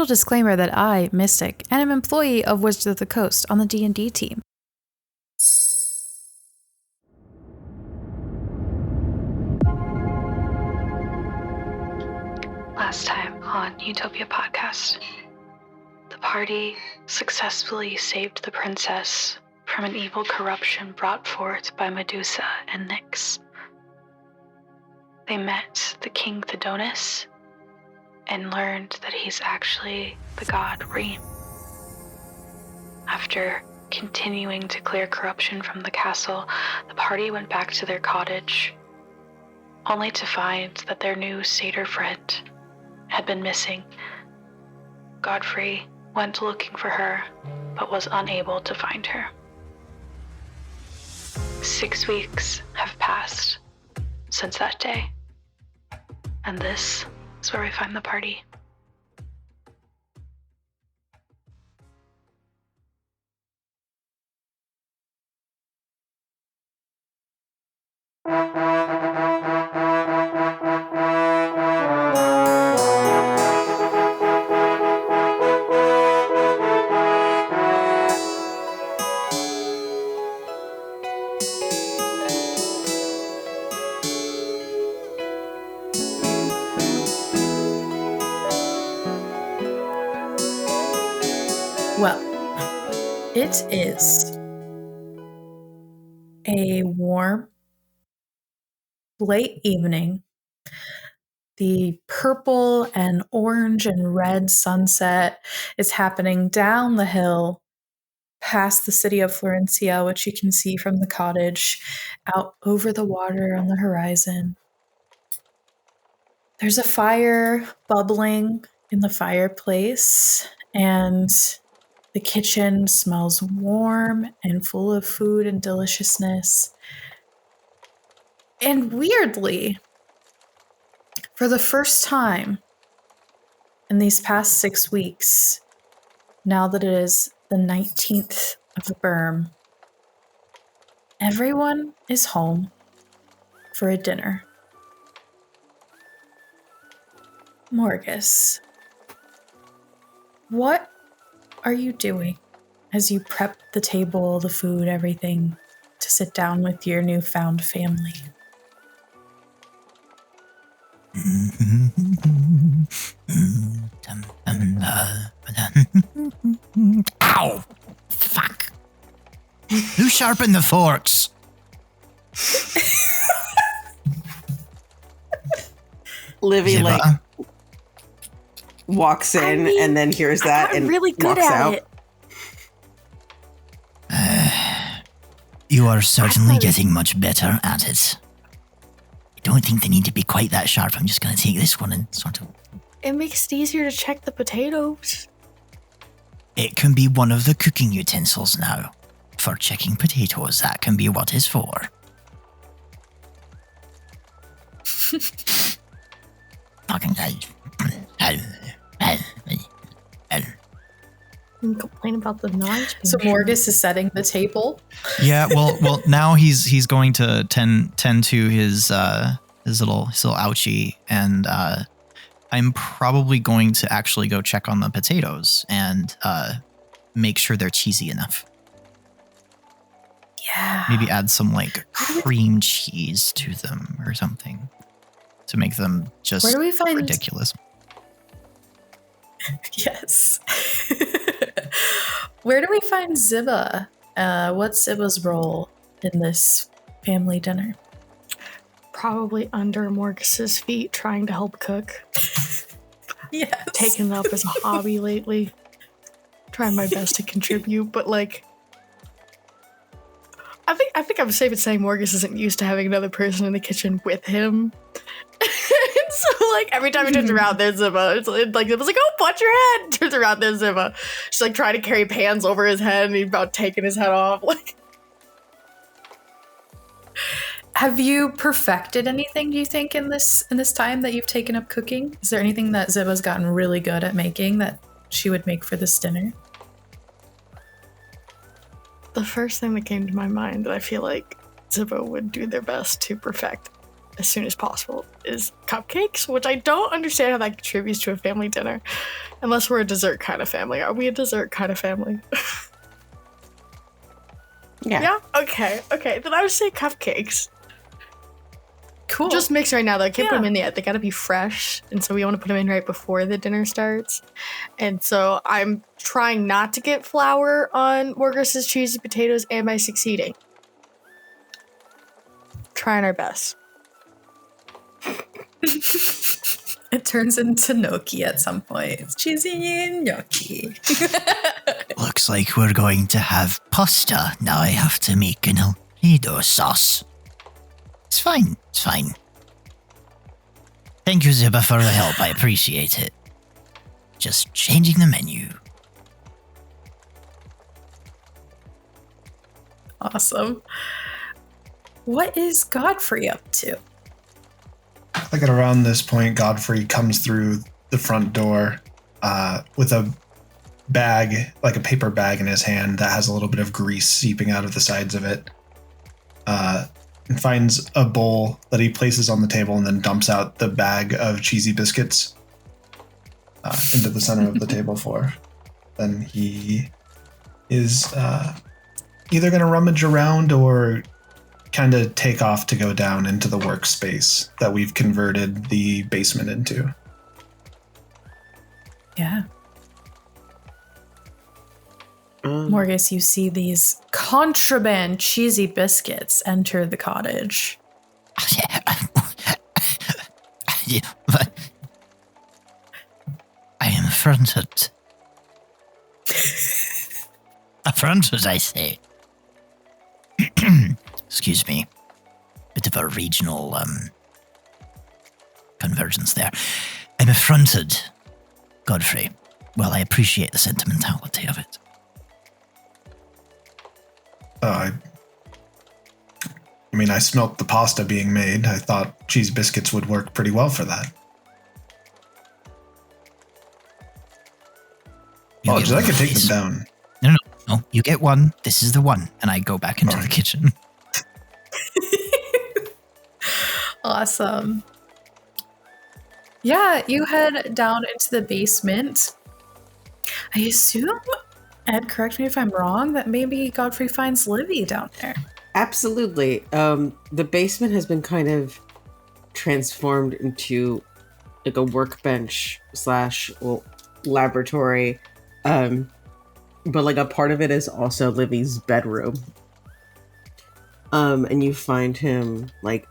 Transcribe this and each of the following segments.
little disclaimer that I, Mystic, am an employee of Wizards of the Coast on the D&D team. Last time on Utopia podcast, the party successfully saved the princess from an evil corruption brought forth by Medusa and Nyx. They met the King Thedonis and learned that he's actually the god Reem. After continuing to clear corruption from the castle, the party went back to their cottage, only to find that their new satyr friend had been missing. Godfrey went looking for her, but was unable to find her. 6 weeks have passed since that day, and this is where we find the party. Well, it is a warm, late evening. The purple and orange and red sunset is happening down the hill past the city of Florencia, which you can see from the cottage, out over the water on the horizon. There's a fire bubbling in the fireplace, and the kitchen smells warm and full of food and deliciousness. And weirdly, for the first time in these past 6 weeks, now that it is the 19th of the Burm, everyone is home for a dinner. Morgus, what are you doing as you prep the table, the food, everything to sit down with your newfound family? Ow! Fuck! Who sharpened the forks? Livy Ziva? like walks in and then hears that and really good walks at out. it. You are certainly getting much better at it. I don't think they need to be quite that sharp. I'm just going to take this one and sort of... It makes it easier to check the potatoes. It can be one of the cooking utensils now. For checking potatoes, that can be what it's for. Fucking... And complain about the knives. So Morgus is setting the table. Yeah, well, now he's going to tend to his little ouchie, and I'm probably going to actually go check on the potatoes and make sure they're cheesy enough. Yeah. Maybe add some like cream cheese to them or something to make them just Where do we find ridiculous. Yes. Where do we find Ziva? What's Ziva's role in this family dinner? Probably under Morgus's feet trying to help cook. Yes. Taken it up as a hobby lately. Trying my best to contribute, but like I think I'm safe in saying Morgus isn't used to having another person in the kitchen with him. And so like every time he turns around, there's Ziva. It's like Ziva's like, oh, watch your head. Turns around, there's Ziva. She's like trying to carry pans over his head, and he's about taking his head off. Like, have you perfected anything, do you think, in this time that you've taken up cooking? Is there anything that Ziva's gotten really good at making that she would make for this dinner? the first thing that came to my mind that I feel like Ziva would do their best to perfect as soon as possible is cupcakes, which I don't understand how that contributes to a family dinner, unless we're a dessert kind of family. Are we a dessert kind of family? Yeah. Okay. Then I would say cupcakes. Cool. Just mix right now, though. I can't put Yeah. them in yet. They gotta be fresh, and so we want to put them in right before the dinner starts. And so I'm trying not to get flour on Morgus's cheesy potatoes. Am I succeeding? Trying our best. It turns into gnocchi at some point. It's cheesy gnocchi. Looks like we're going to have pasta. Now I have to make an Alfredo sauce. It's fine. Thank you, Ziba, for the help. I appreciate it. Just changing the menu. Awesome. What is Godfrey up to? Like at around this point, Godfrey comes through the front door with a bag, like a paper bag in his hand that has a little bit of grease seeping out of the sides of it. And finds a bowl that he places on the table and then dumps out the bag of cheesy biscuits into the center of the table for. Then he is either going to rummage around or kind of take off to go down into the workspace that we've converted the basement into. Yeah. Morgus, you see these contraband cheesy biscuits enter the cottage. But I am affronted. Affronted, I say. Excuse me. Bit of a regional convergence there. I'm affronted, Godfrey. Well, I appreciate the sentimentality of it. I mean, I smelt the pasta being made. I thought cheese biscuits would work pretty well for that. You get I could one, take please. them down. No, you get one. This is the one. And I go back into the kitchen. Awesome. Yeah, you head down into the basement. I assume, Ed, correct me if I'm wrong, that maybe Godfrey finds Livy down there. Absolutely. The basement has been kind of transformed into like a workbench / laboratory. But like a part of it is also Livy's bedroom. And you find him like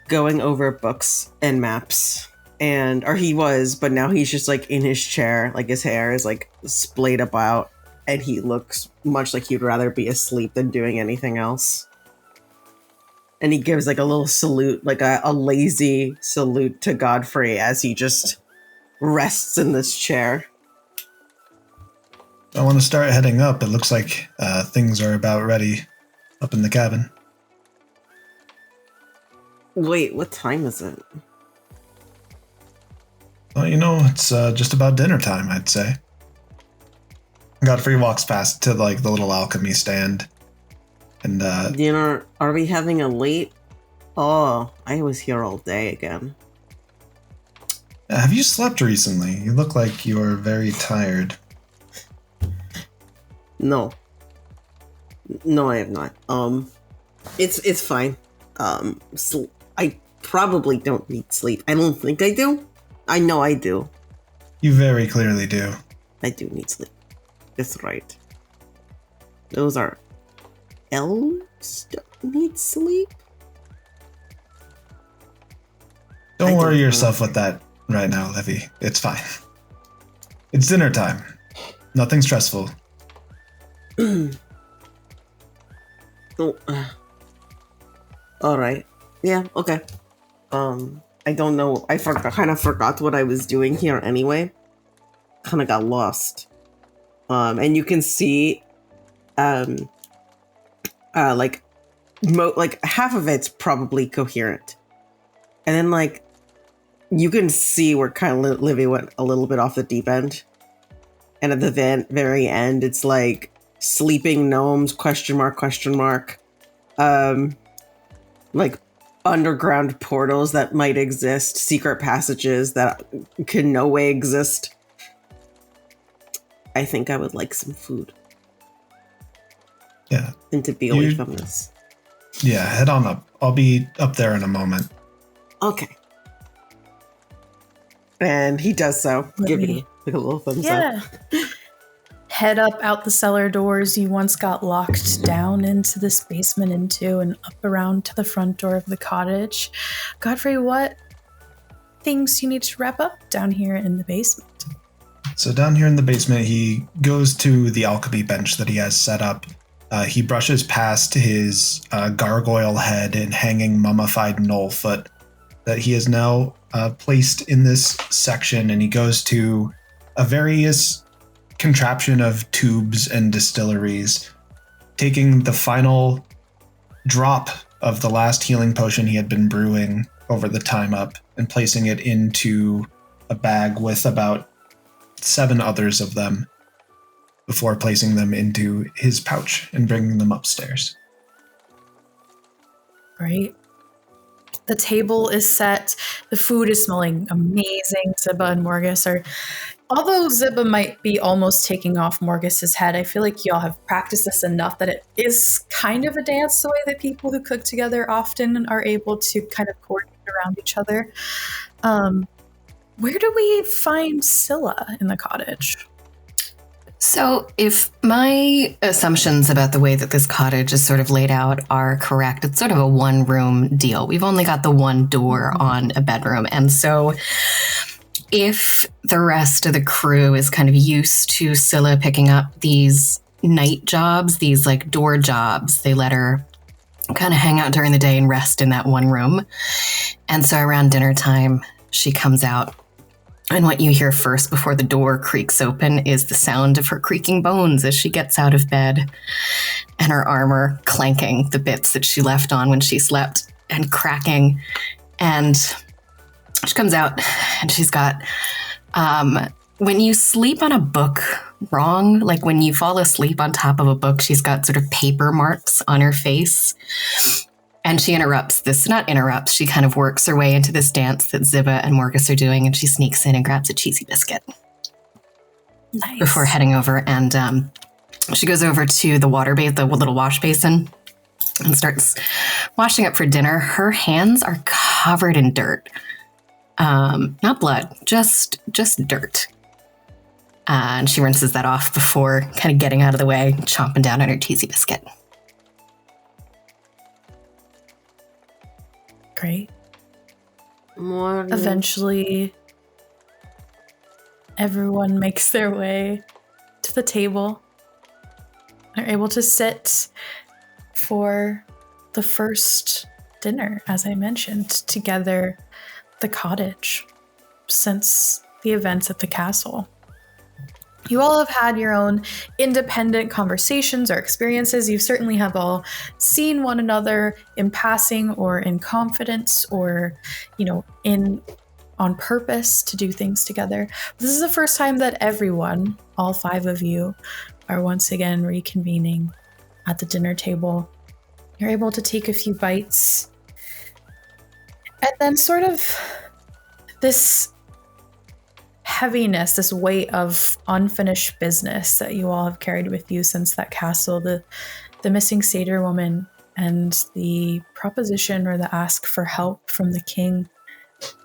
going over books and maps. Or he was, but now he's just like in his chair, like his hair is like splayed about, and he looks much like he'd rather be asleep than doing anything else. And he gives like a little salute, like a lazy salute to Godfrey as he just rests in this chair. I want to start heading up. It looks like things are about ready up in the cabin. Wait, what time is it? Well, it's just about dinner time, I'd say. Godfrey walks past to like the little alchemy stand. And Dinner, are we having a late? Oh, I was here all day again. have you slept recently? You look like you're very tired. No, I have not. It's fine. I probably don't need sleep. I don't think I do. I know I do. You very clearly do. I do need sleep. That's right. Those are elves don't need sleep. Don't I worry don't yourself with that right now, Livy. It's fine. It's dinner time. Nothing stressful. Oh, all right. Yeah. Okay. I don't know. I kind of forgot what I was doing here anyway. Kind of got lost. And you can see, like half of it's probably coherent, and then like you can see where kind of Livy went a little bit off the deep end, and at the very end, it's like sleeping gnomes ? Like underground portals that might exist, secret passages that can no way exist. I think I would like some food. Yeah. And to be away from this. Yeah, head on up. I'll be up there in a moment. Okay. And he does so, giving like a little thumbs up. Head up out the cellar doors you once got locked down into this basement into and up around to the front door of the cottage. Godfrey, what things you need to wrap up down here in the basement? So down here in the basement, he goes to the alchemy bench that he has set up. He brushes past his gargoyle head and hanging mummified knollfoot that he has now placed in this section, and he goes to a various contraption of tubes and distilleries, taking the final drop of the last healing potion he had been brewing over the time up and placing it into a bag with about 7 others of them before placing them into his pouch and bringing them upstairs. Great. The table is set. The food is smelling amazing. Ziba and Morgus are... Although Ziba might be almost taking off Morgus's head, I feel like y'all have practiced this enough that it is kind of a dance the way that people who cook together often are able to kind of coordinate around each other. Where do we find Scylla in the cottage? So if my assumptions about the way that this cottage is sort of laid out are correct, it's sort of a one-room deal. We've only got the one door on a bedroom. And so if the rest of the crew is kind of used to Scylla picking up these night jobs, these like door jobs, they let her kind of hang out during the day and rest in that one room. And so around dinner time, she comes out. And what you hear first before the door creaks open is the sound of her creaking bones as she gets out of bed and her armor clanking, the bits that she left on when she slept, and cracking. And she comes out and she's got, when you sleep on a book wrong, like when you fall asleep on top of a book, she's got sort of paper marks on her face. And she she kind of works her way into this dance that Ziba and Morgus are doing, and she sneaks in and grabs a cheesy biscuit. Nice. Before heading over, and she goes over to the the little wash basin, and starts washing up for dinner. Her hands are covered in dirt. Not blood, just dirt. And she rinses that off before kind of getting out of the way, chomping down on her cheesy biscuit. Great. Morning. Eventually, everyone makes their way to the table. They're able to sit for the first dinner, as I mentioned, together at the cottage since the events at the castle. You all have had your own independent conversations or experiences. You certainly have all seen one another in passing or in confidence or, on purpose to do things together. This is the first time that everyone, all 5 of you, are once again reconvening at the dinner table. You're able to take a few bites. And then sort of this heaviness, this weight of unfinished business that you all have carried with you since that castle, the missing satyr woman and the proposition or the ask for help from the king,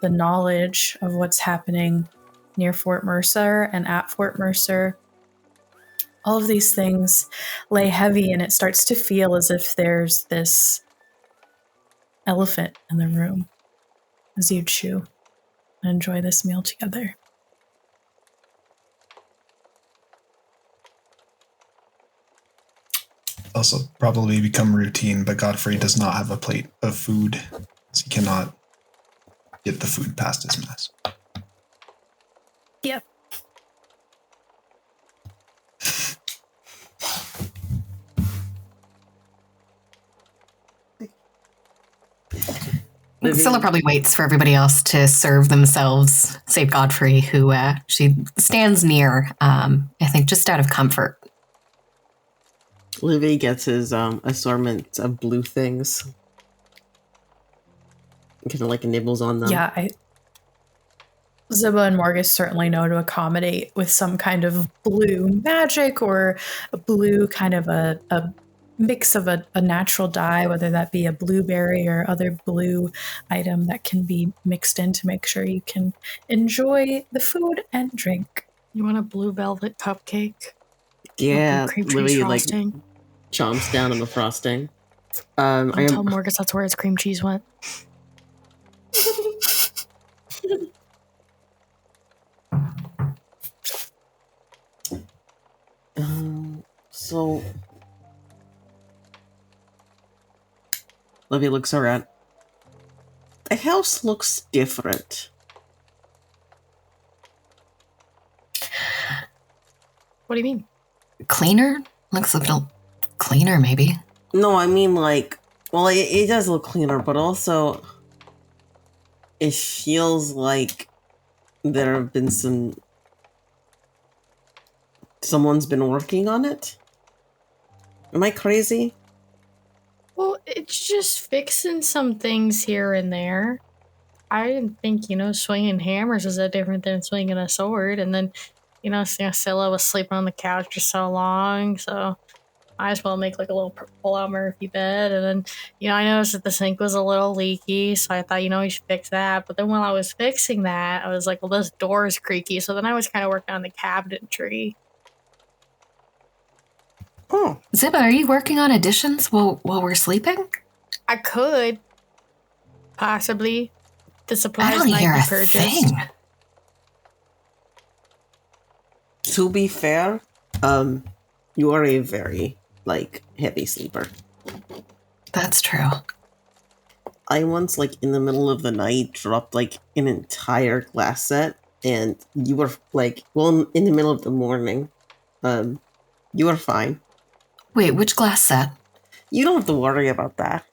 the knowledge of what's happening near Fort Mercer and at Fort Mercer. All of these things lay heavy, and it starts to feel as if there's this elephant in the room as you chew and enjoy this meal together. Also probably become routine, but Godfrey does not have a plate of food, so he cannot get the food past his mess. Yep. Scylla probably waits for everybody else to serve themselves, save Godfrey, who she stands near, I think just out of comfort. Livy gets his assortment of blue things. Kind of like nibbles on them. Yeah, Ziba and Morgus certainly know to accommodate with some kind of blue magic or a blue kind of a mix of a natural dye, whether that be a blueberry or other blue item that can be mixed in to make sure you can enjoy the food and drink. You want a blue velvet cupcake? Yeah, Cream cheese Lily like frosting. chomps down on the frosting. Don't tell Morgus that's where his cream cheese went. So Livy looks around. The house looks different. What do you mean? Cleaner? Looks a little cleaner, maybe. No, I mean like, well, it does look cleaner, but also it feels like there have been someone's been working on it. Am I crazy? Well, it's just fixing some things here and there. I didn't think, swinging hammers was that different than swinging a sword. And then, Scylla was sleeping on the couch for so long, so might as well make like a little pull-out Murphy bed. And then, I noticed that the sink was a little leaky, so I thought, we should fix that. But then while I was fixing that, I was like, well, this door is creaky. So then I was kind of working on the cabinetry. Oh, Ziba, are you working on additions while we're sleeping? I could. Possibly. The I supplies don't might hear be a purchased. thing. to be fair, you are a very heavy sleeper. That's true. I once in the middle of the night dropped an entire glass set, and you were in the middle of the morning. You were fine. Wait, which glass set? You don't have to worry about that.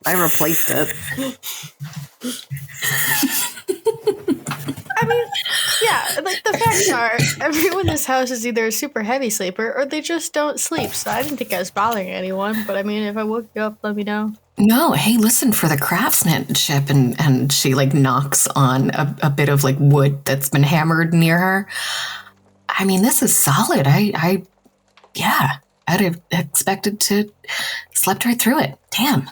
I replaced it. I mean, yeah, the facts are, everyone in this house is either a super heavy sleeper or they just don't sleep. So I didn't think I was bothering anyone, but I mean, if I woke you up, let me know. No, hey, listen, for the craftsmanship, and she knocks on a bit of wood that's been hammered near her. I mean, this is solid. Yeah, I'd have expected to slept right through it. Damn.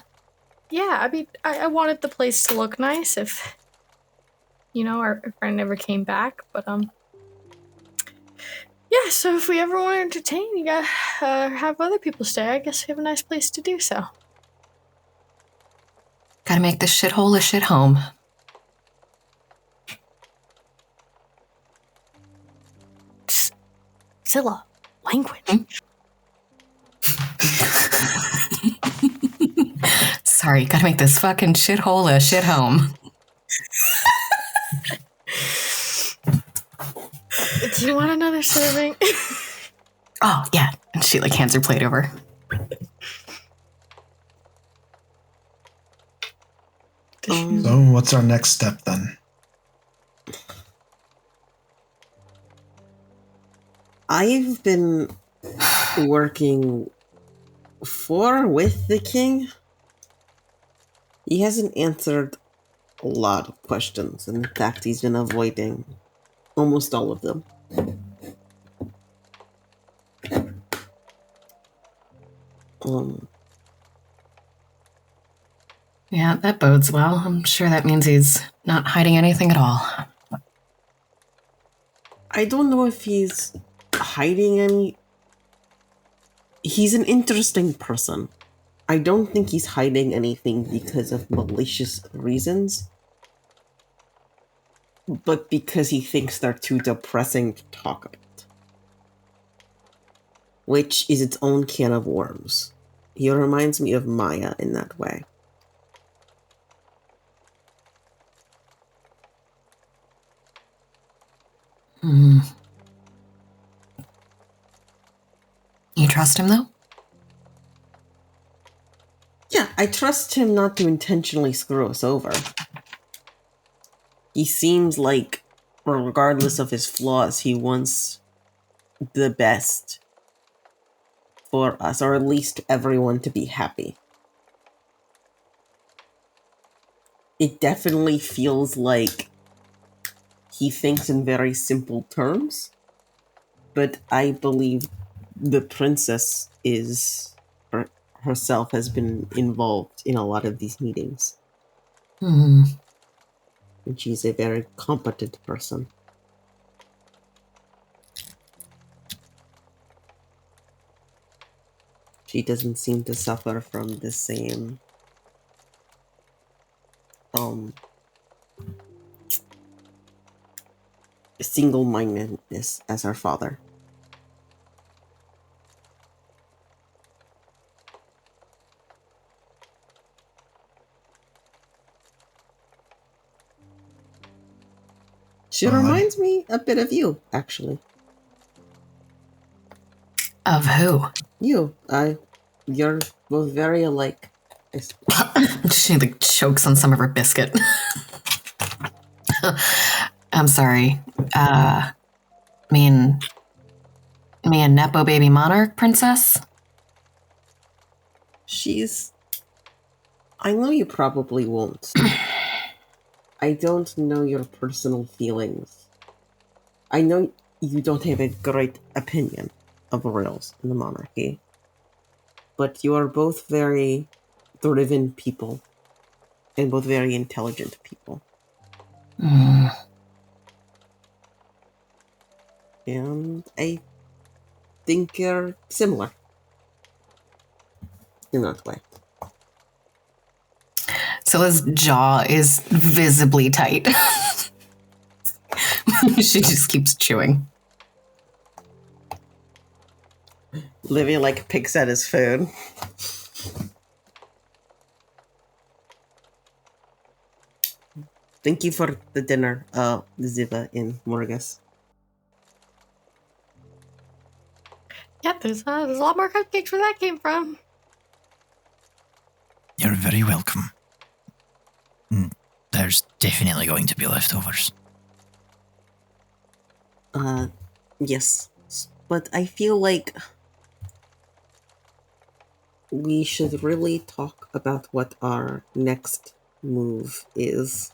Yeah, I mean, I wanted the place to look nice if, our friend never came back, but, yeah, so if we ever want to entertain, you gotta have other people stay. I guess we have a nice place to do so. Gotta make this shithole a shit home. Scylla, language. Sorry, gotta make this fucking shithole a shit home. Do you want another serving? Oh, yeah. And she hands her plate over. So what's our next step then? I've been working with the king. He hasn't answered a lot of questions. In fact, he's been avoiding almost all of them. Yeah, that bodes well. I'm sure that means he's not hiding anything at all. I don't know if he's hiding any. He's an interesting person. I don't think he's hiding anything because of malicious reasons, but because he thinks they're too depressing to talk about. Which is its own can of worms. He reminds me of Maya in that way. You trust him, though? Yeah, I trust him not to intentionally screw us over. He seems like, regardless of his flaws, he wants the best for us, or at least everyone to be happy. It definitely feels like he thinks in very simple terms, but I believe the princess herself has been involved in a lot of these meetings. Hmm. And she's a very competent person. She doesn't seem to suffer from the same single-mindedness as her father. She reminds me a bit of you, actually. Of who? You. You're both very alike. She like chokes on some of her biscuit. I'm sorry. Me and Nepo baby monarch princess? I know you probably won't. I don't know your personal feelings. I know you don't have a great opinion of royals in the monarchy. But you are both very driven people. And both very intelligent people. And I think you're similar. In that way. Scylla's jaw is visibly tight. She just keeps chewing. Livy picks at his food. Thank you for the dinner, Ziva and Morgus. Yeah, there's a lot more cupcakes where that came from. You're very welcome. There's definitely going to be leftovers. Yes. But I feel like we should really talk about what our next move is.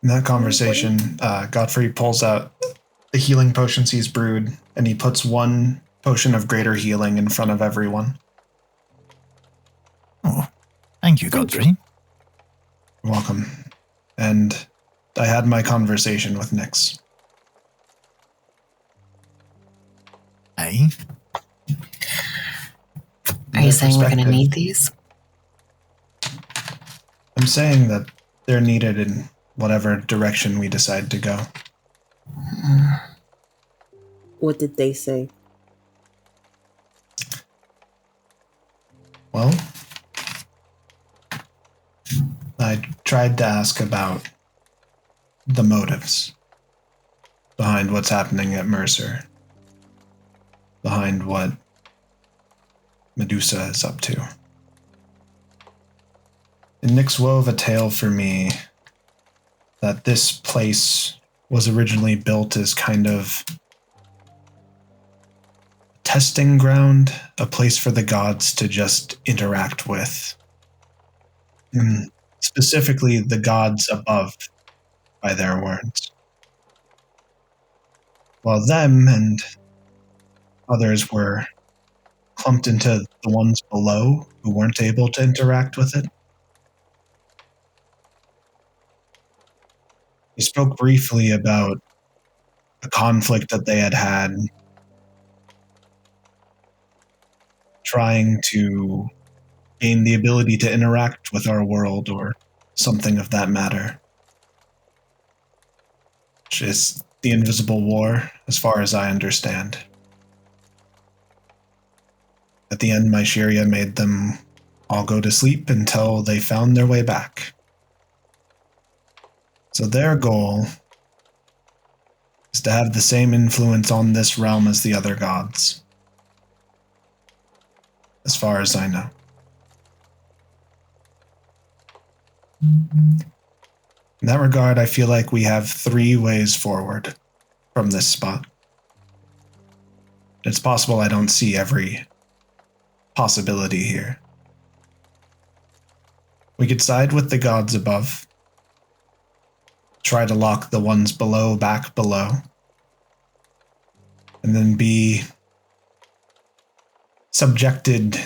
In that conversation, Godfrey pulls out the healing potions he's brewed, and he puts one potion of greater healing in front of everyone. Oh, thank you, Godfrey. You're welcome. And I had my conversation with Nyx. Aye? Are you saying we're going to need these? I'm saying that they're needed in whatever direction we decide to go. What did they say? Well, I tried to ask about the motives behind what's happening at Mercer, behind what Medusa is up to. And Nyx wove a tale for me that this place was originally built as kind of testing ground, a place for the gods to just interact with. And specifically the gods above, by their words. While them and others were clumped into the ones below who weren't able to interact with it. He spoke briefly about a conflict that they had trying to gain the ability to interact with our world or something of that matter. Which is the Invisible War, as far as I understand. At the end, my Shiria made them all go to sleep until they found their way back. So their goal is to have the same influence on this realm as the other gods. As far as I know. In that regard, I feel like we have 3 ways forward from this spot. It's possible I don't see every possibility here. We could side with the gods above, try to lock the ones below back below, and then be subjected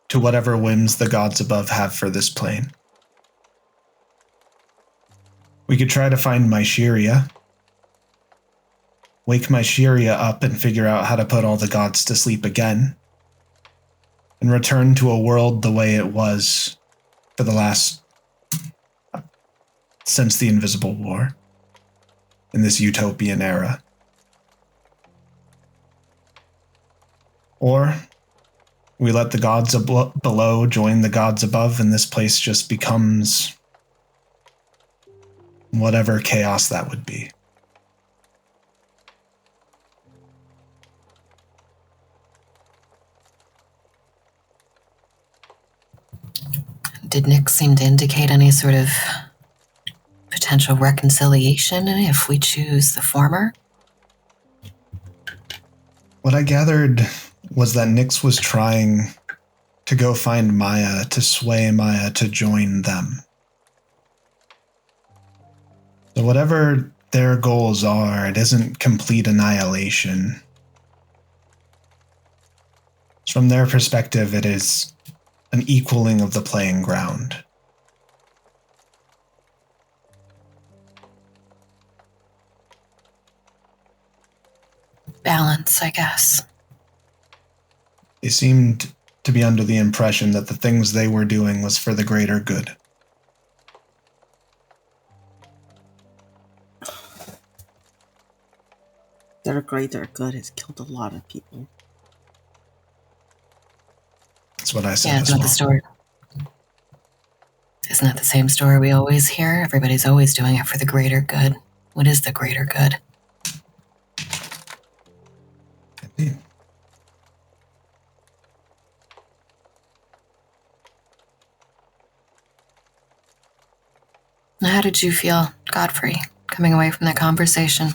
to whatever whims the gods above have for this plane. We could try to find Mysheria, wake Mysheria up and figure out how to put all the gods to sleep again, and return to a world the way it was for the last, since the Invisible War, in this utopian era. Or we let the gods below join the gods above, and this place just becomes whatever chaos that would be. Did Nick seem to indicate any sort of potential reconciliation if we choose the former? What I gathered was that Nyx was trying to go find Maya, to sway Maya to join them. So whatever their goals are, it isn't complete annihilation. From their perspective, it is an equaling of the playing ground. Balance, I guess. They seemed to be under the impression that the things they were doing was for the greater good. Their greater good has killed a lot of people. That's what I said. Yeah, as isn't that well. the story? Isn't that the same story we always hear? Everybody's always doing it for the greater good. What is the greater good? Indeed. Now, how did you feel, Godfrey, coming away from that conversation?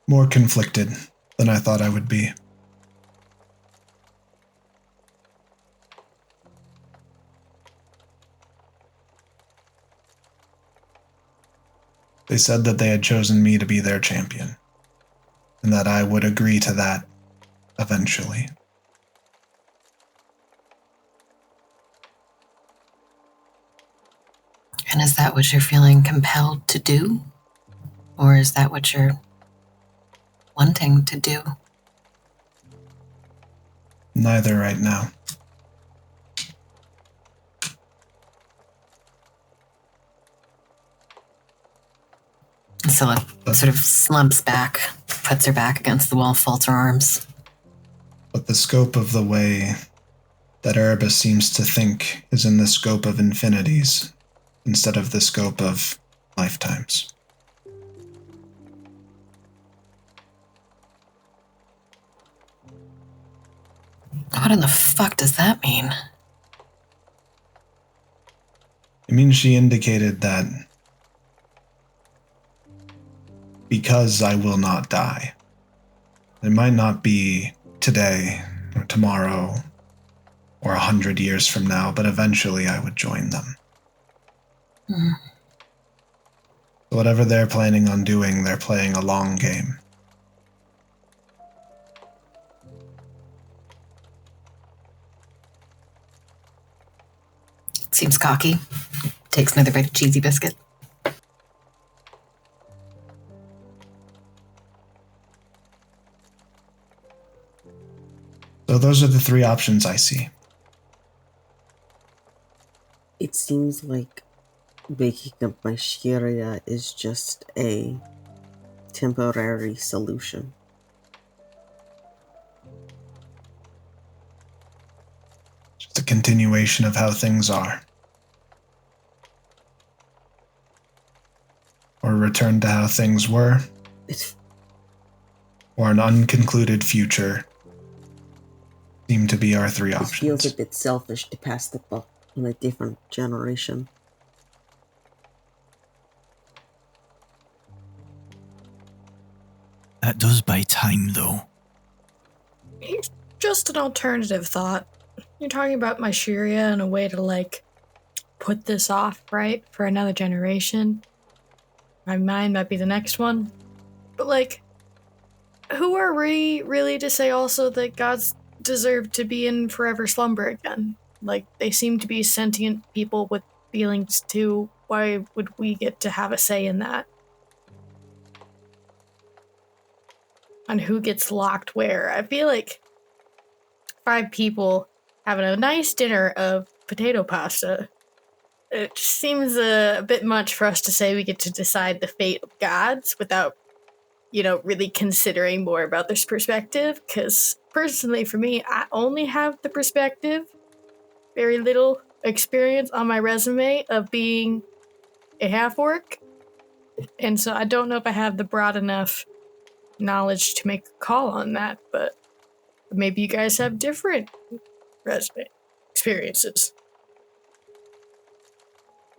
More conflicted than I thought I would be. They said that they had chosen me to be their champion, and that I would agree to that eventually. And is that what you're feeling compelled to do? Or is that what you're wanting to do? Neither right now. Scylla sort of slumps back, puts her back against the wall, folds her arms. But the scope of the way that Erebus seems to think is in the scope of infinities instead of the scope of lifetimes. What in the fuck does that mean? It means she indicated that because I will not die, it might not be today or tomorrow or 100 years from now, but eventually I would join them. Mm. Whatever they're planning on doing, they're playing a long game. Seems cocky. Takes another bite of cheesy biscuit. So those are the three options I see. It seems like waking up Mysheria is just a temporary solution. Just a continuation of how things are. Or a return to how things were. It's Or an unconcluded future seem to be our three It feels options. a bit selfish to pass the buck in a different generation. That does buy time, though. It's just an alternative thought. You're talking about my Sharia and a way to, like, put this off, right? For another generation. My mind might be the next one. But, like, who are we really to say also that gods deserve to be in forever slumber again? Like, they seem to be sentient people with feelings too. Why would we get to have a say in that? On who gets locked where? I feel like 5 people having a nice dinner of potato pasta. It seems a bit much for us to say we get to decide the fate of gods without, really considering more about this perspective. Because personally, for me, I only have the perspective, very little experience on my resume of being a half-orc. And so I don't know if I have the broad enough knowledge to make a call on that, but maybe you guys have different resume experiences.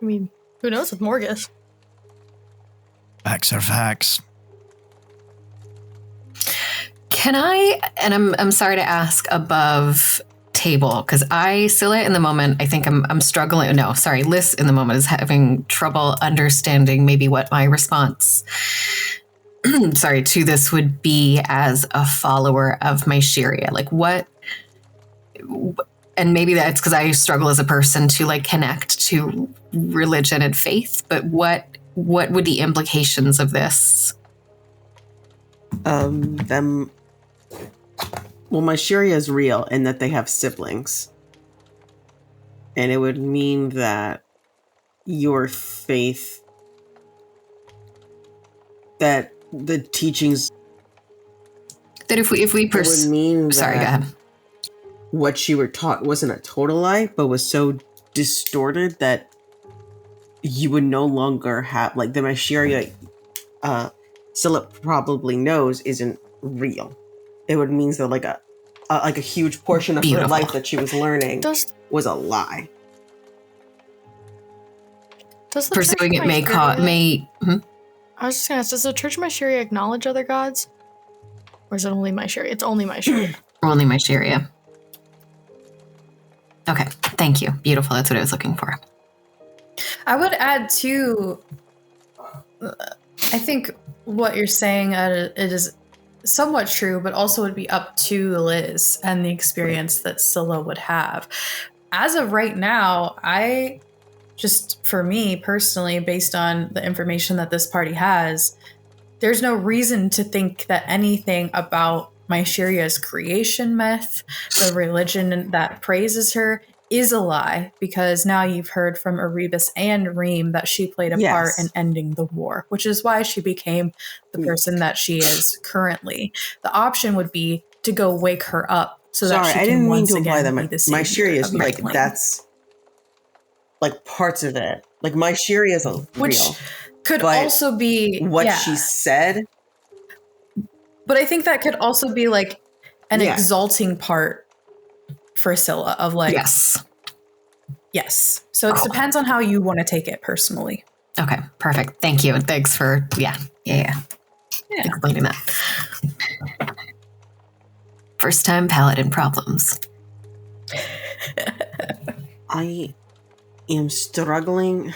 I mean, who knows with Morgus? Facts are facts. Can I, and I'm sorry to ask above table, because Scylla in the moment, I think I'm struggling. No, sorry, Liz in the moment is having trouble understanding maybe what my response, sorry, to this would be as a follower of my Sharia. Like what, and maybe that's because I struggle as a person to like connect to religion and faith, but what would the implications of this? Well, my Sharia is real in that they have siblings. And it would mean that your faith, that the teachings, That if we it would mean sorry, go that ahead. what you were taught wasn't a total lie, but was so distorted that you would no longer have, like, the Sharia, Scylla probably knows isn't real. It would mean that like a huge portion of her life that she was learning was a lie. Does the Pursuing it may I was just gonna ask, does the Church of my Sharia acknowledge other gods? Or is it only my Sharia? It's only my Sharia. Only my Sharia. Okay, thank you. Beautiful, that's what I was looking for. I would add too, I think what you're saying, it is somewhat true, but also would be up to Liz and the experience that Scylla would have. As of right now, for me personally, based on the information that this party has, there's no reason to think that anything about my Sharia's creation myth, the religion that praises her, is a lie, because now you've heard from Erebus and Reem that she played a part in ending the war, which is why she became the person that she is currently. The option would be to go wake her up so that she can once again be the savior. My Sharia is like, Nightling. that's like parts of it. Like my Sharia is which real, could also be what she said. But I think that could also be like an exalting part for Scylla of like, yes. So it depends on how you want to take it personally. Okay, perfect. Thank you. Thanks for, explaining that. First time paladin problems. I am struggling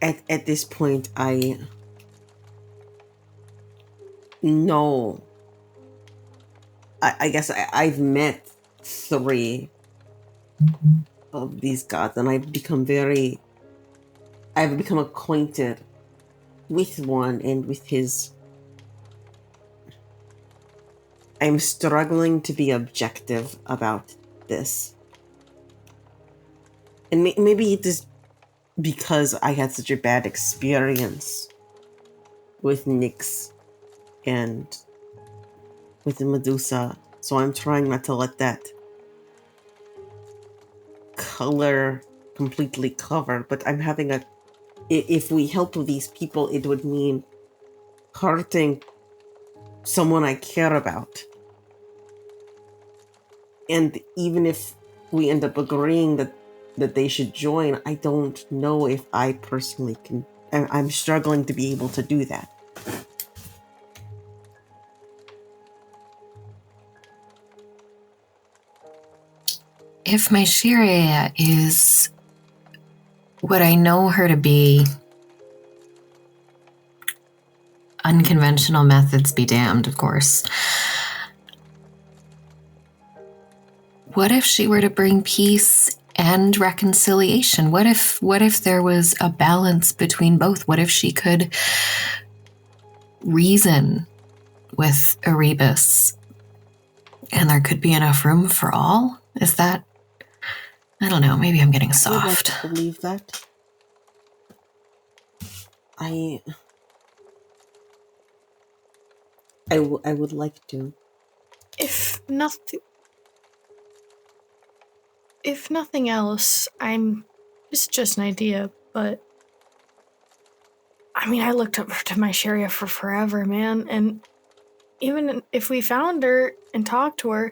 at this point. I know, I guess I've met 3 of these gods, and I've become acquainted with one and with his. I'm struggling to be objective about this. And maybe it is because I had such a bad experience with Nyx and with the Medusa. So I'm trying not to let that color completely cover. But I'm having if we help these people, it would mean hurting someone I care about. And even if we end up agreeing that they should join, I don't know if I personally can. I'm struggling to be able to do that. If my Shiria is what I know her to be, unconventional methods be damned, of course. What if she were to bring peace and reconciliation? What if there was a balance between both? What if she could reason with Erebus and there could be enough room for all? Is that, I don't know, maybe I'm getting I would like soft. to believe that. I would like to. If nothing else, it's just an idea, but I mean, I looked up to my Sharia for forever, man, and even if we found her and talked to her,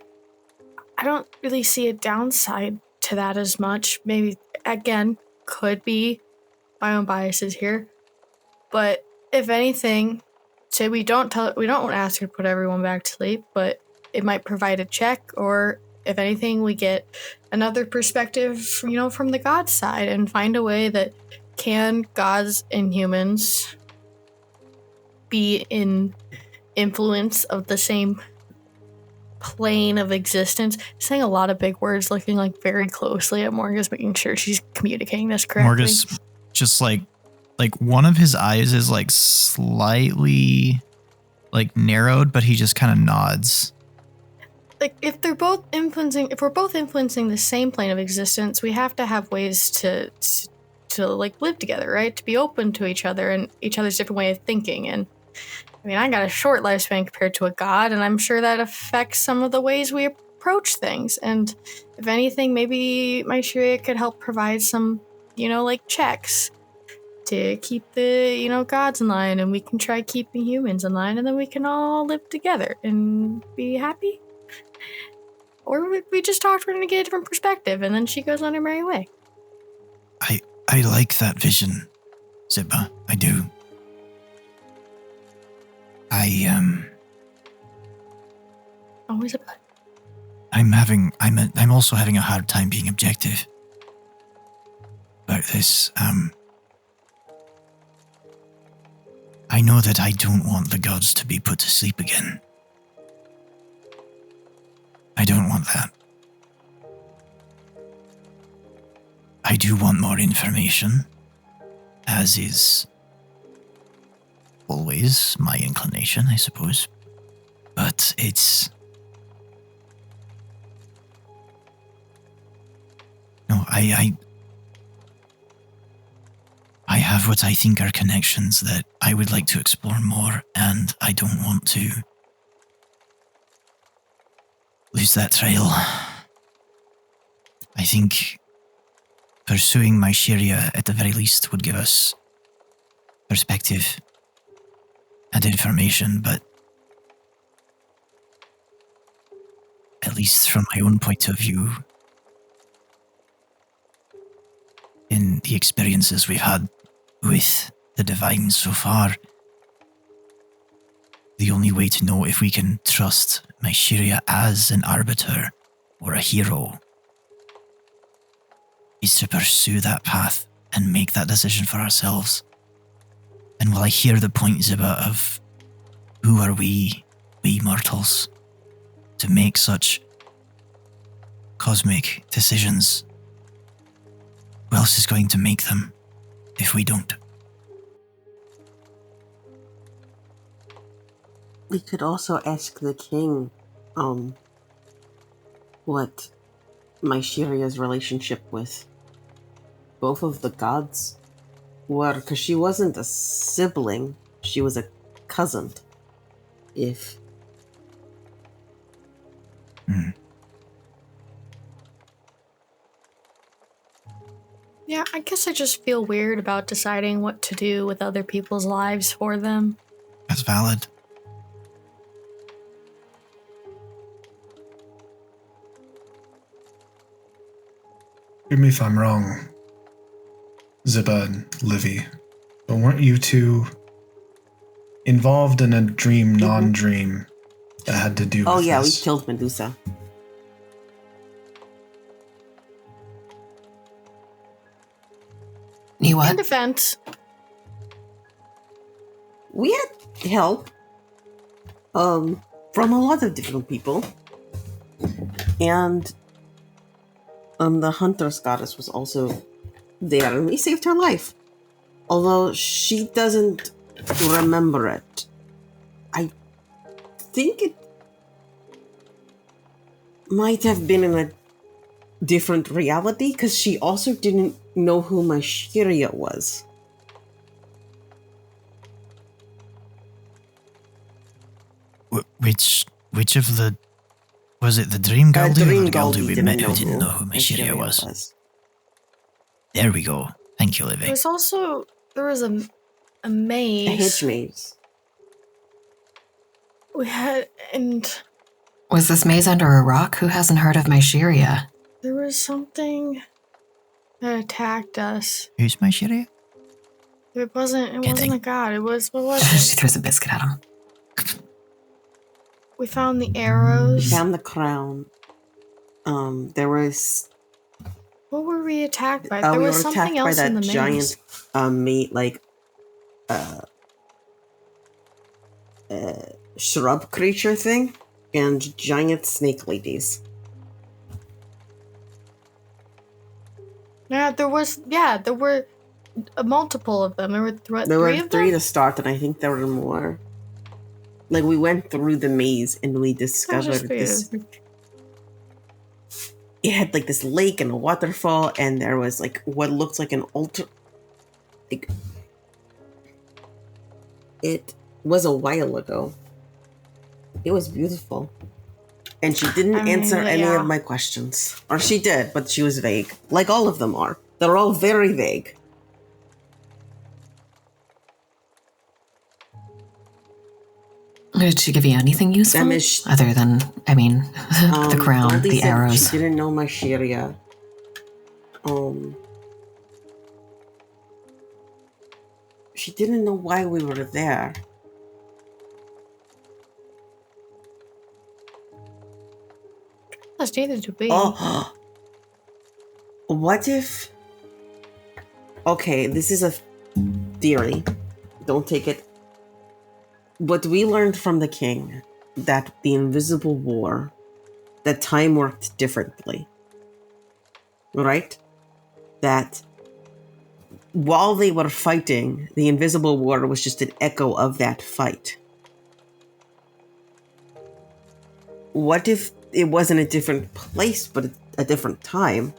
I don't really see a downside to that as much. Maybe, again, could be my own biases here, but if anything, say we don't ask her to put everyone back to sleep, but it might provide a check, or if anything, we get another perspective, from the god side and find a way that can gods and humans be in influence of the same plane of existence. Saying a lot of big words, looking like very closely at Morgus, making sure she's communicating this correctly. Morgus just like one of his eyes is like slightly like narrowed, but he just kind of nods. Like if we're both influencing the same plane of existence, we have to have ways to like live together, right? To be open to each other and each other's different way of thinking. And I mean, I got a short lifespan compared to a god, and I'm sure that affects some of the ways we approach things. And if anything, maybe my Sharia could help provide some, like checks to keep the, gods in line, and we can try keeping humans in line, and then we can all live together and be happy. Or we just talk to her and get a different perspective, and then she goes on her merry way. I like that vision, Ziba. I do. Always a but. I'm also having a hard time being objective about this. I know that I don't want the gods to be put to sleep again. I don't want that. I do want more information, as is always my inclination, I suppose. But it's... No, I have what I think are connections that I would like to explore more, and I don't want to lose that trail. I think pursuing my Sharia at the very least would give us perspective and information, but at least from my own point of view, in the experiences we've had with the divine so far, the only way to know if we can trust my Sharia as an arbiter or a hero is to pursue that path and make that decision for ourselves. And while I hear the point, Ziba, of who are we mortals, to make such cosmic decisions, who else is going to make them if we don't? We could also ask the king, what my Shiria's relationship with both of the gods were, because she wasn't a sibling, she was a cousin. If Yeah, I guess I just feel weird about deciding what to do with other people's lives for them. That's valid. Forgive me if I'm wrong, Ziba and Livy, but weren't you two involved in a dream, non-dream that had to do with Oh yeah, we this? killed Medusa. You In what? defense, We had help from a lot of different people. And the hunter's goddess was also there, and we saved her life. Although she doesn't remember it. I think it might have been in a different reality, because she also didn't know who Mashiria was. Which of the... Was it the Dream Galdu or the Galdu we met who didn't know who Mashiria Mashiria was? There we go. Thank you, Livy. there was a maze. A hedge maze. We had, and Was this maze under a rock? Who hasn't heard of Mysheria? there was something that attacked us. Who's Mashiria? It wasn't Kidding. a god. It was, what was She it? throws a biscuit at him. We found the arrows. We found the crown. There was... What were we attacked by? we There were was attacked something by else in that the giant maze. Shrub creature thing, and giant snake ladies. Yeah, there were multiple of them. There were There three were of three them. to start, and I think there were more. Like, we went through the maze and we discovered this. It had like this lake and a waterfall, and there was like what looked like an altar. Like, it was a while ago. It was beautiful. And she didn't answer any of my questions. Or she did, but she was vague. Like all of them are. They're all very vague. Did she give you anything useful? Other than, the crown, Goldie the said arrows. She didn't know my Sharia. She didn't know why we were there. That's needed to be. Oh, what if... Okay, this is a theory. Don't take it. But we learned from the king that the Invisible War, that time worked differently. Right? That while they were fighting, the Invisible War was just an echo of that fight. What if it wasn't a different place, but a different time?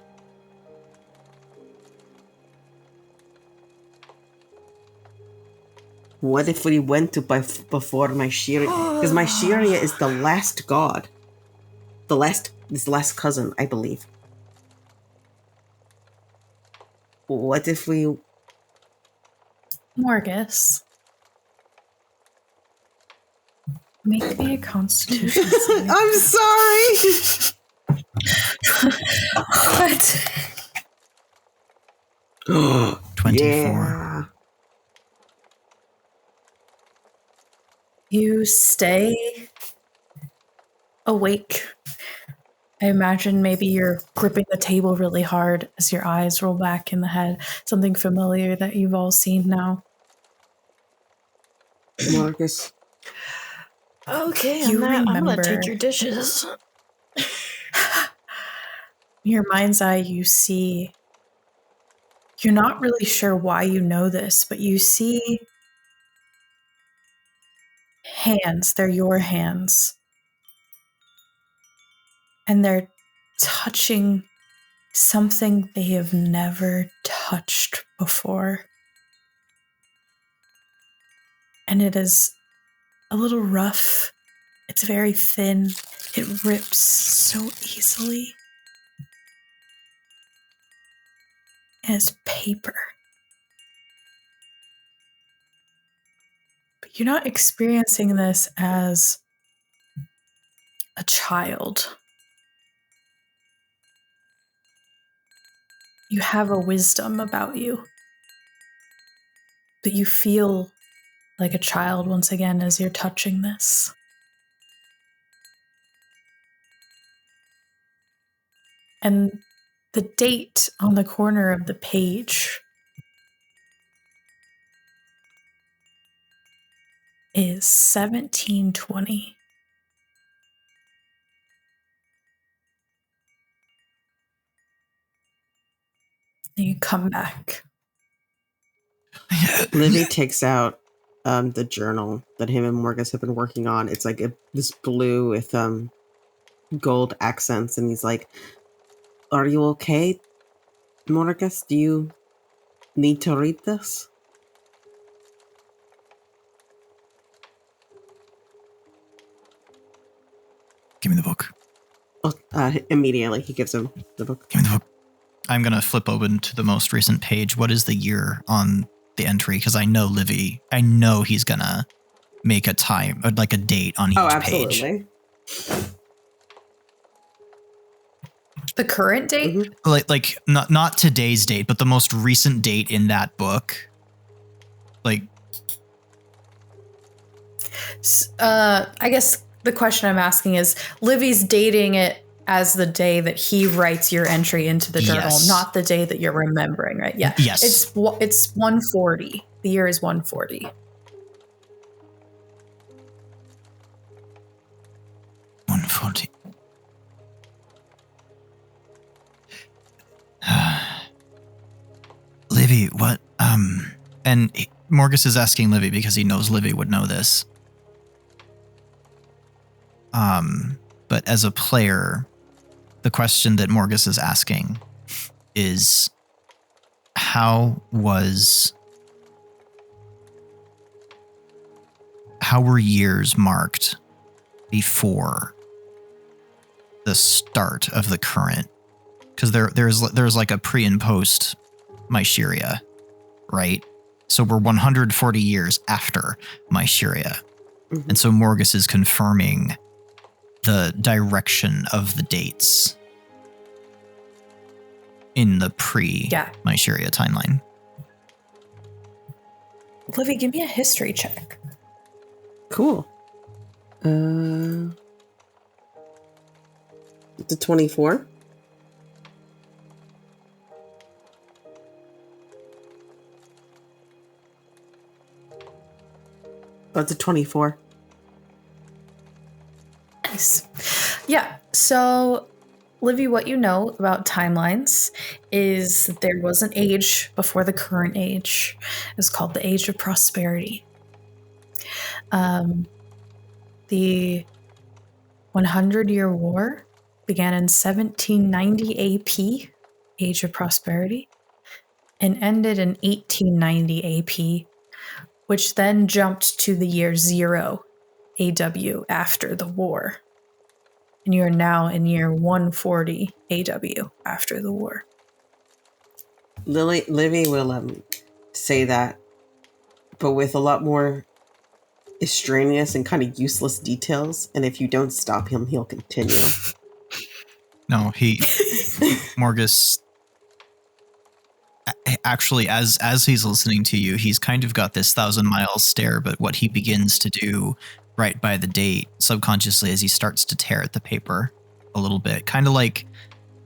What if we went to before Mysheria? Because Mysheria is the last god. This last cousin, I believe. What if we... Morgus. Make me a constitution save. I'm sorry! What? 24. Yeah. You stay awake. I imagine maybe you're gripping the table really hard as your eyes roll back in the head. Something familiar that you've all seen now. Marcus. Okay, You I'm gonna remember- take your dishes. In your mind's eye, you see... You're not really sure why you know this, but you see hands. They're your hands. And they're touching something they have never touched before. And it is a little rough. It's very thin. It rips so easily. And it's paper. But you're not experiencing this as a child. You have a wisdom about you. But you feel like a child once again as you're touching this. And the date on the corner of the page is 1720. And you come back. Livy takes out the journal that him and Morgus have been working on. It's like this blue with gold accents, and he's like, "Are you okay, Morgus? Do you need to read this?" Give me the book. Immediately, he gives him the book. Give me the book. I'm going to flip open to the most recent page. What is the year on the entry? Because I know Livy. I know he's going to make a time, like a date on each page. Absolutely. The current date? Mm-hmm. Like not today's date, but the most recent date in that book. Like, I guess the question I'm asking is, Livy's dating it as the day that he writes your entry into the journal, Yes. not the day that you're remembering, right? Yeah. Yes. It's 140. The year is 140. 140. Livy, what? And Morgus is asking Livy because he knows Livy would know this. But as a player, the question that Morgus is asking is, how were years marked before the start of the current? Because there's like a pre and post Mysteria, right? So we're 140 years after Mysteria. Mm-hmm. And so Morgus is confirming the direction of the dates in the pre-Mysteria timeline. Livy, give me a history check. Cool. The 24. That's a 24. Nice. Yeah. So, Livy, what you know about timelines is that there was an age before the current age. It was called the Age of Prosperity. The 100-Year War began in 1790 AP, Age of Prosperity, and ended in 1890 AP, which then jumped to the year 0 AW after the war. And you are now in year 140 AW after the war. Livy will say that, but with a lot more extraneous and kind of useless details. And if you don't stop him, he'll continue. No, Morgus, actually, as he's listening to you, he's kind of got this 1,000-mile stare, but what he begins to do right by the date subconsciously as he starts to tear at the paper a little bit, kind of like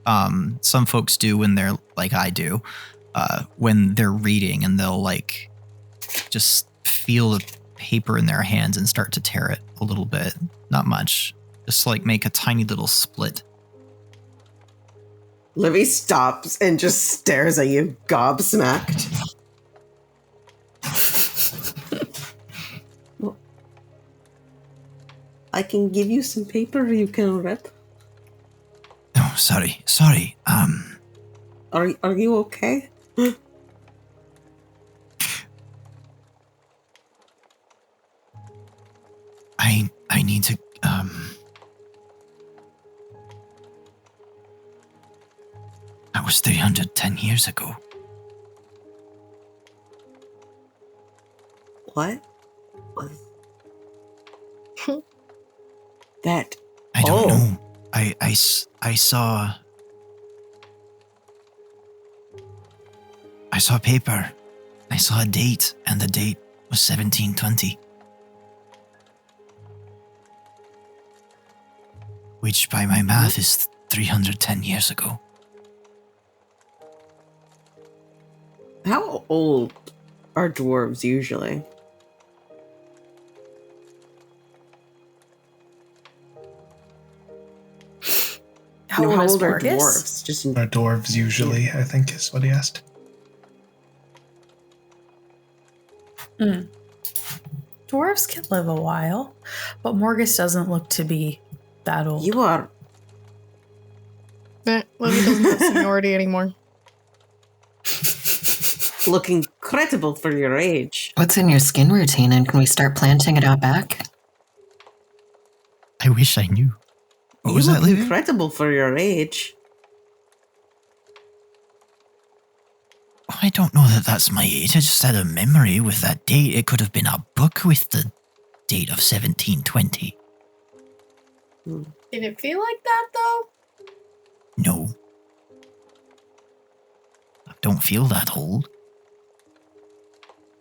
some folks do when they're like I do, when they're reading and they'll like just feel the paper in their hands and start to tear it a little bit. Not much, just like make a tiny little split. Livy stops and just stares at you, gobsmacked. Well, I can give you some paper you can read. Oh, sorry. Are you okay? I need to that was 310 years ago. What? That. I don't know. I saw I saw paper. I saw a date, and the date was 1720. Which, by my math, is 310 years ago. How old are dwarves usually? How No, old is are Marcus? dwarves? Just in- Or dwarves usually, I think is what he asked. Dwarves can live a while, but Morgus doesn't look to be that old. you are Livy doesn't have seniority anymore. looking incredible for your age. What's in your skin routine, and can we start planting it out back? I wish I knew. What You was that, look Livy? incredible for your age. I don't know that that's my age. I just had a memory with that date. It could have been a book with the date of 1720. Did it feel like that though? No. I don't feel that old.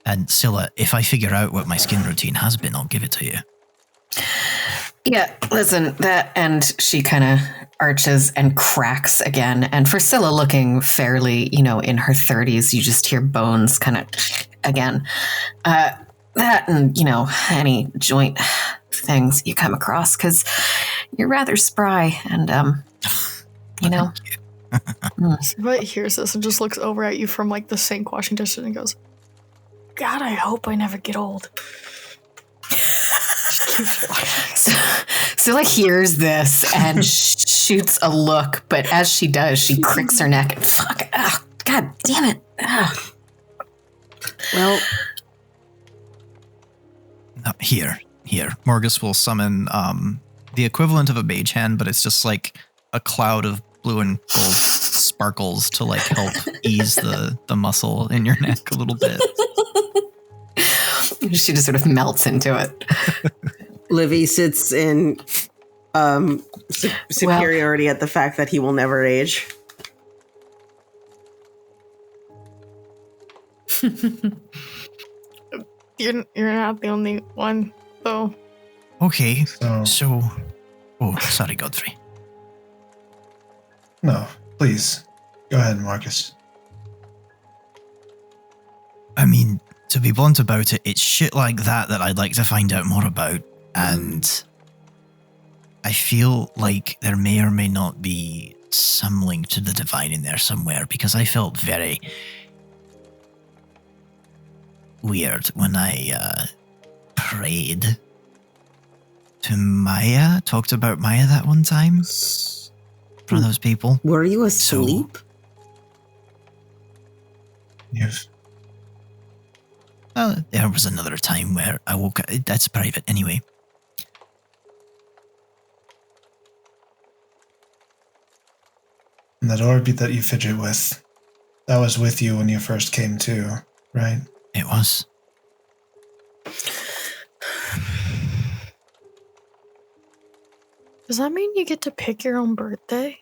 And Scylla, if I figure out what my skin routine has been, I'll give it to you. Yeah, listen, that, and she kind of arches and cracks again. And for Scylla looking fairly, in her 30s, you just hear bones kind of again. That and, any joint things you come across, because you're rather spry and, But hears this and just looks over at you from like the sink washing dishes and goes, God, I hope I never get old. Just keeps washing. Scylla hears this and shoots a look, but as she does, she cricks her neck and fuck, oh, God damn it. Ugh. Well, Here. Morgus will summon the equivalent of a mage hand, but it's just like a cloud of blue and gold sparkles to like help ease the muscle in your neck a little bit. She just sort of melts into it. Livy sits in superiority at the fact that he will never age. You're not the only one, though. Okay, So, oh, sorry, Godfrey. no, please. Go ahead, Marcus. I mean, to be blunt about it, it's shit like that I'd like to find out more about, and I feel like there may or may not be some link to the divine in there somewhere, because I felt very weird when I prayed to Maya, talked about Maya that one time in front of those people. Were you asleep? You've There was another time where I woke up. That's private anyway. and that orb that you fidget with, that was with you when you first came to, right? It was. Does that mean you get to pick your own birthday?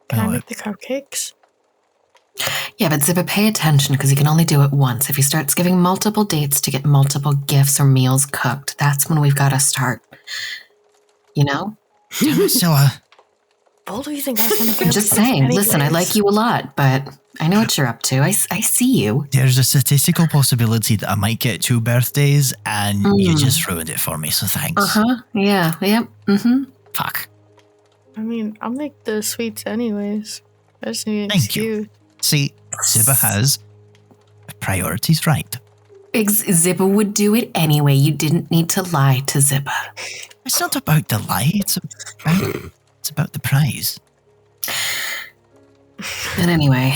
Can I No, make the cupcakes? Yeah, but Zippa, pay attention because you can only do it once. If he starts giving multiple dates to get multiple gifts or meals cooked, that's when we've got to start. You know? Damn it, Scylla. Bold, do you think that's gonna I'm get? just saying, listen, I like you a lot, but I know what you're up to. I see you. There's a statistical possibility that I might get 2 birthdays, and you just ruined it for me, so thanks. Uh-huh. Yeah. Yep. Mm-hmm. Fuck. I mean, I'll make the sweets anyways. I just need an Thank you. excuse. See, Zippa has priorities right. Zippa would do it anyway. You didn't need to lie to Zippa. It's not about the lie, it's about the prize. And anyway,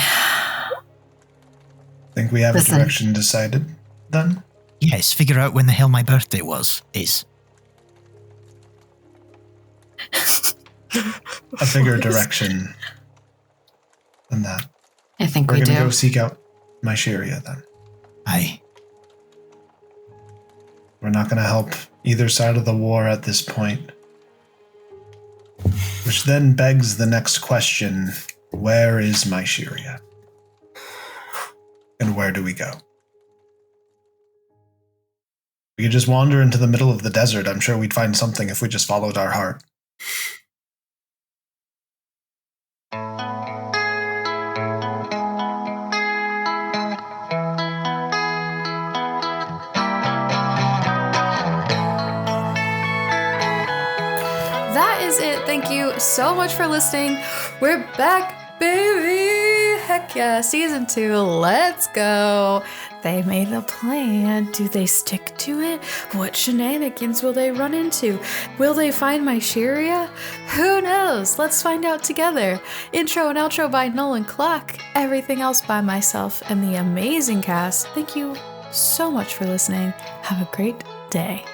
Think we have Listen. a direction decided then? Yes, figure out when the hell my birthday is. A bigger direction than that. I think We're we going to do. go seek out my Sharia then. Aye. We're not going to help either side of the war at this point. Which then begs the next question. Where is my Shiria? And where do we go? We could just wander into the middle of the desert. I'm sure we'd find something if we just followed our heart. That is it. Thank you so much for listening. We're back, baby. Heck yeah. Season 2. Let's go. They made a plan. Do they stick to it? What shenanigans will they run into? Will they find my Shiria? Who knows? Let's find out together. Intro and outro by Nolan Clock. Everything else by myself and the amazing cast. Thank you so much for listening. Have a great day.